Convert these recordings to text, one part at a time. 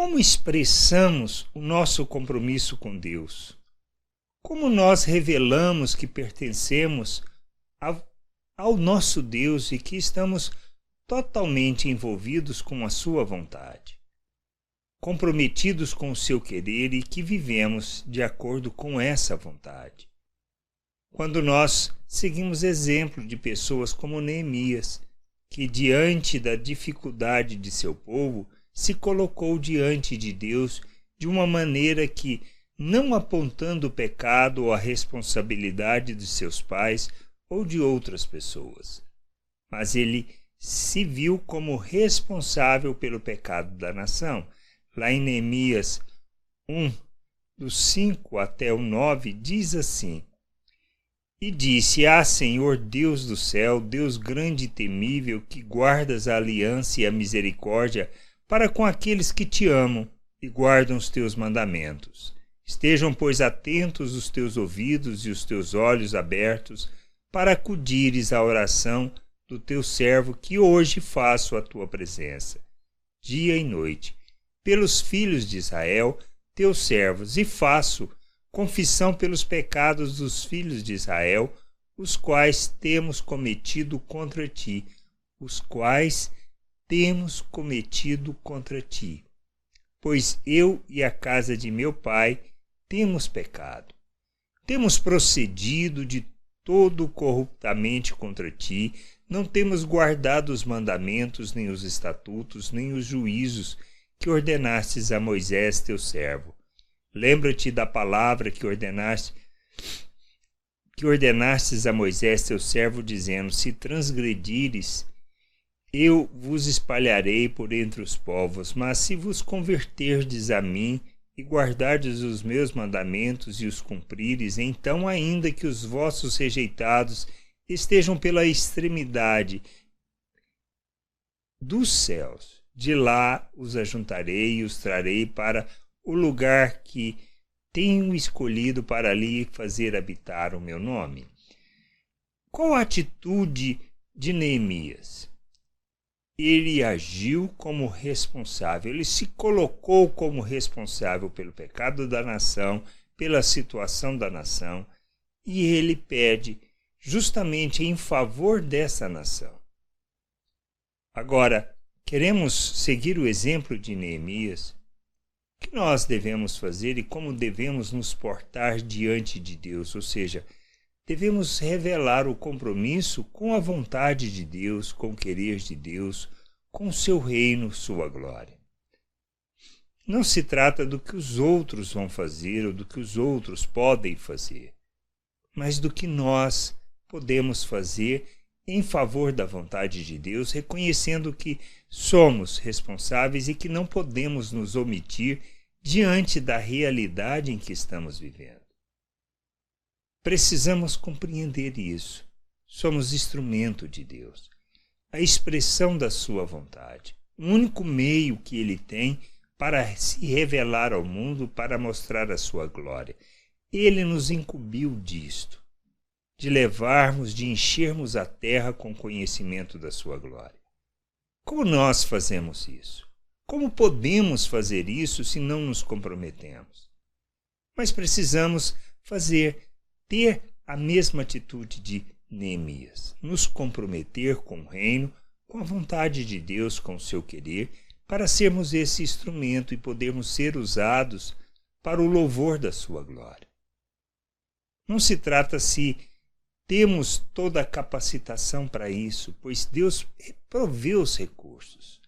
Como expressamos o nosso compromisso com Deus? Como nós revelamos que pertencemos ao nosso Deus e que estamos totalmente envolvidos com a sua vontade, comprometidos com o seu querer e que vivemos de acordo com essa vontade? Quando nós seguimos exemplo de pessoas como Neemias, que diante da dificuldade de seu povo, se colocou diante de Deus de uma maneira que, não apontando o pecado ou a responsabilidade de seus pais ou de outras pessoas, mas ele se viu como responsável pelo pecado da nação. Lá em Neemias 1, do 5 até o 9, diz assim: E disse: Senhor Deus do céu, Deus grande e temível, que guardas a aliança e a misericórdia para com aqueles que te amam e guardam os teus mandamentos. Estejam, pois, atentos os teus ouvidos e os teus olhos abertos para acudires à oração do teu servo que hoje faço à tua presença, dia e noite, pelos filhos de Israel, teus servos, e faço confissão pelos pecados dos filhos de Israel, os quais temos cometido contra ti, pois eu e a casa de meu pai temos pecado. Temos procedido de todo corruptamente contra ti, não temos guardado os mandamentos, nem os estatutos, nem os juízos que ordenastes a Moisés teu servo. Lembra-te da palavra que ordenastes a Moisés teu servo, dizendo: Se transgredires, eu vos espalharei por entre os povos, mas se vos converterdes a mim e guardardes os meus mandamentos e os cumprires, então, ainda que os vossos rejeitados estejam pela extremidade dos céus, de lá os ajuntarei e os trarei para o lugar que tenho escolhido para ali fazer habitar o meu nome. Qual a atitude de Neemias? Ele agiu como responsável, ele se colocou como responsável pelo pecado da nação, pela situação da nação, e ele pede justamente em favor dessa nação. Agora, queremos seguir o exemplo de Neemias. O que nós devemos fazer e como devemos nos portar diante de Deus? Ou seja, devemos revelar o compromisso com a vontade de Deus, com o querer de Deus, com o seu reino, sua glória. Não se trata do que os outros vão fazer ou do que os outros podem fazer, mas do que nós podemos fazer em favor da vontade de Deus, reconhecendo que somos responsáveis e que não podemos nos omitir diante da realidade em que estamos vivendo. Precisamos compreender isso. Somos instrumento de Deus, a expressão da sua vontade, o único meio que ele tem para se revelar ao mundo, para mostrar a sua glória. Ele nos incumbiu disto, de levarmos, de enchermos a terra com conhecimento da sua glória. Como nós fazemos isso? Como podemos fazer isso se não nos comprometemos? Mas precisamos ter a mesma atitude de Neemias, nos comprometer com o reino, com a vontade de Deus, com o seu querer, para sermos esse instrumento e podermos ser usados para o louvor da sua glória. Não se trata se temos toda a capacitação para isso, pois Deus proveu os recursos.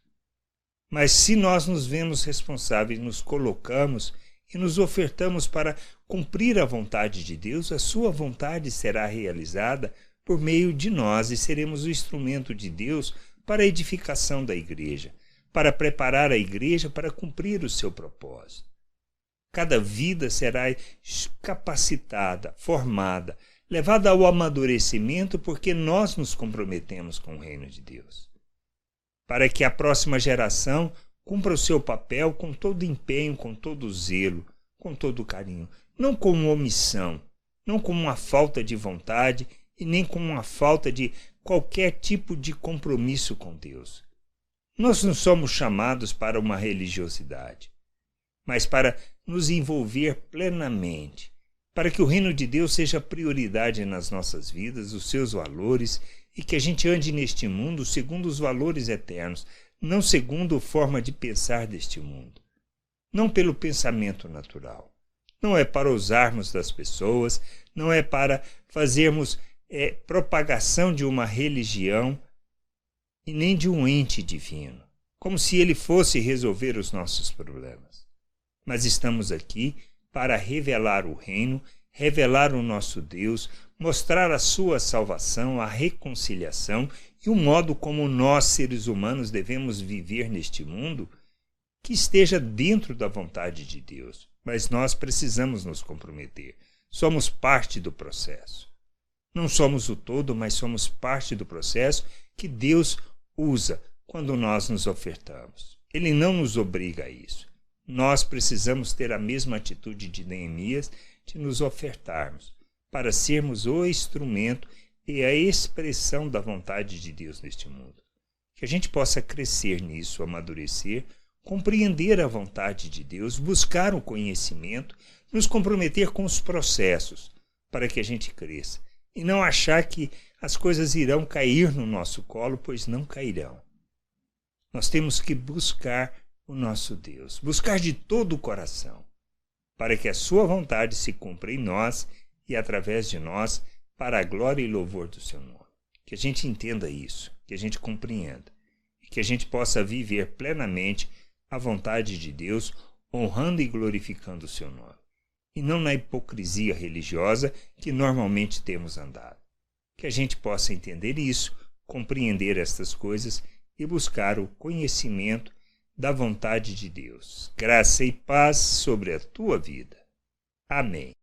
Mas se nós nos vemos responsáveis, nos colocamos e nos ofertamos para cumprir a vontade de Deus, a sua vontade será realizada por meio de nós e seremos o instrumento de Deus para a edificação da igreja, para preparar a igreja para cumprir o seu propósito. Cada vida será capacitada, formada, levada ao amadurecimento, porque nós nos comprometemos com o reino de Deus, para que a próxima geração cumpra o seu papel com todo empenho, com todo zelo, com todo carinho, não como omissão, não como uma falta de vontade e nem como uma falta de qualquer tipo de compromisso com Deus. Nós não somos chamados para uma religiosidade. mas para nos envolver plenamente, para que o reino de Deus seja prioridade nas nossas vidas, os seus valores, e que a gente ande neste mundo segundo os valores eternos, não segundo a forma de pensar deste mundo, não pelo pensamento natural. Não é para usarmos das pessoas, não é para fazermos propagação de uma religião e nem de um ente divino, como se ele fosse resolver os nossos problemas. Mas estamos aqui para revelar o reino, revelar o nosso Deus, mostrar a sua salvação, a reconciliação e o modo como nós, seres humanos, devemos viver neste mundo que esteja dentro da vontade de Deus. Mas nós precisamos nos comprometer. Somos parte do processo. Não somos o todo, mas somos parte do processo que Deus usa quando nós nos ofertamos. Ele não nos obriga a isso. Nós precisamos ter a mesma atitude de Neemias de nos ofertarmos, para sermos o instrumento e a expressão da vontade de Deus neste mundo. Que a gente possa crescer nisso, amadurecer, compreender a vontade de Deus, buscar o conhecimento, nos comprometer com os processos para que a gente cresça. E não achar que as coisas irão cair no nosso colo, pois não cairão. Nós temos que buscar o nosso Deus, buscar de todo o coração, para que a sua vontade se cumpra em nós e através de nós, para a glória e louvor do seu nome. Que a gente entenda isso, que a gente compreenda, e que a gente possa viver plenamente a vontade de Deus, honrando e glorificando o seu nome, e não na hipocrisia religiosa que normalmente temos andado. Que a gente possa entender isso, compreender estas coisas e buscar o conhecimento da vontade de Deus. Graça e paz sobre a tua vida. Amém.